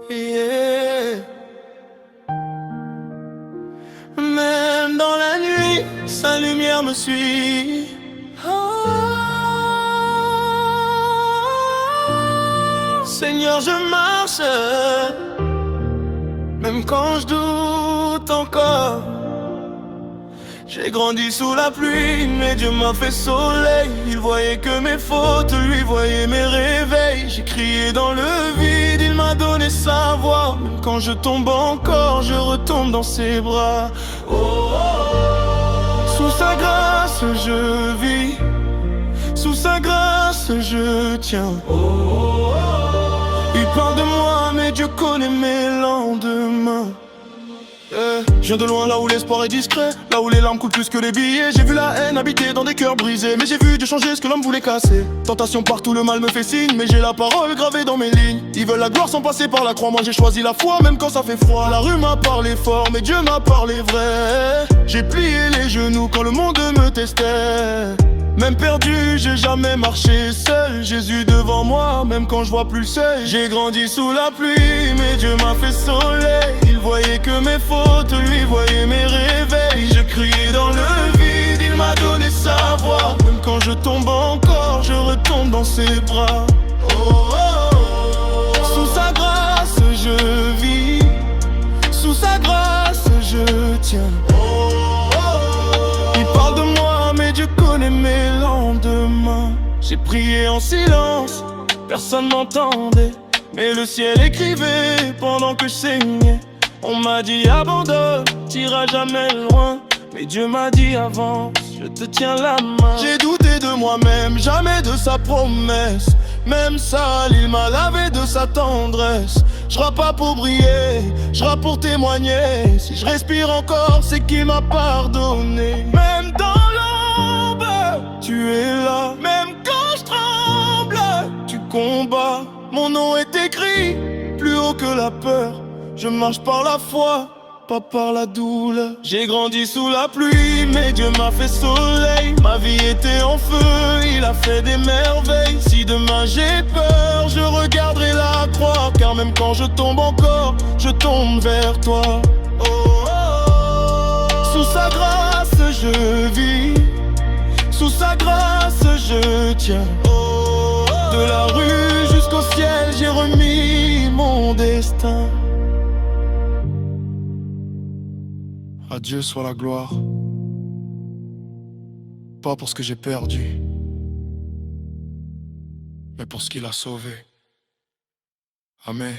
Yeah. Même dans la nuit, sa lumière me suit. Seigneur, je marche, même quand je doute encore. J'ai grandi sous la pluie, mais Dieu m'a fait soleil. Il voyait que mes fautes, lui voyait mes réveils. J'ai crié dans le vide, il m'a donné sa voix. Même quand je tombe encore, je retombe dans ses bras. Oh, oh, oh. Sous sa grâce, je vis. Sous sa grâce, je tiens. Oh, oh, oh. Il parle de moi, mais Dieu connaît mes lendemains. Je viens de loin, là où l'espoir est discret, là où les larmes coulent plus que les billets. J'ai vu la haine habiter dans des cœurs brisés, mais j'ai vu Dieu changer ce que l'homme voulait casser. Tentation partout, le mal me fait signe, mais j'ai la parole gravée dans mes lignes. Ils veulent la gloire sans passer par la croix, moi j'ai choisi la foi, même quand ça fait froid. La rue m'a parlé fort, mais Dieu m'a parlé vrai. J'ai plié les genoux quand le monde me testait. Même perdu, j'ai jamais marché seul. Jésus devant moi, même quand je vois plus le seuil. J'ai grandi sous la pluie, mais Dieu m'a fait soleil. Il voyait que mes fautes, lui voyait mes réveils. Je criais dans le vide, il m'a donné sa voix. Même quand je tombe encore, je retombe dans ses bras. Oh, oh, oh. Sous sa grâce, je vis. Sous sa grâce, je tiens. Il parle de moi, mais Dieu connaît mes lendemains. J'ai prié en silence, personne m'entendait, mais le ciel écrivait pendant que je saignais. On m'a dit abandonne, t'iras jamais loin, mais Dieu m'a dit avance, je te tiens la main. J'ai douté de moi-même, jamais de sa promesse. Même sale, il m'a lavé de sa tendresse. Je rappe pas pour briller, je rappe pour témoigner. Si je respire encore, c'est qu'il m'a pardonné. Même dans l'ombre, tu es là. Même quand je tremble, tu combats. Mon nom est écrit plus haut que la peur. Je marche par la foi, pas par la douleur. J'ai grandi sous la pluie, mais Dieu m'a fait soleil. Ma vie était en feu, il a fait des merveilles. Si demain j'ai peur, je regarderai la croix. Car même quand je tombe encore, je tombe vers toi. Oh, oh, oh. Sous sa grâce je vis, sous sa grâce je tiens. Oh, oh, oh. De la rue jusqu'au ciel, j'ai remis mon destin. À Dieu soit la gloire, pas pour ce que j'ai perdu, mais pour ce qu'il a sauvé. Amen.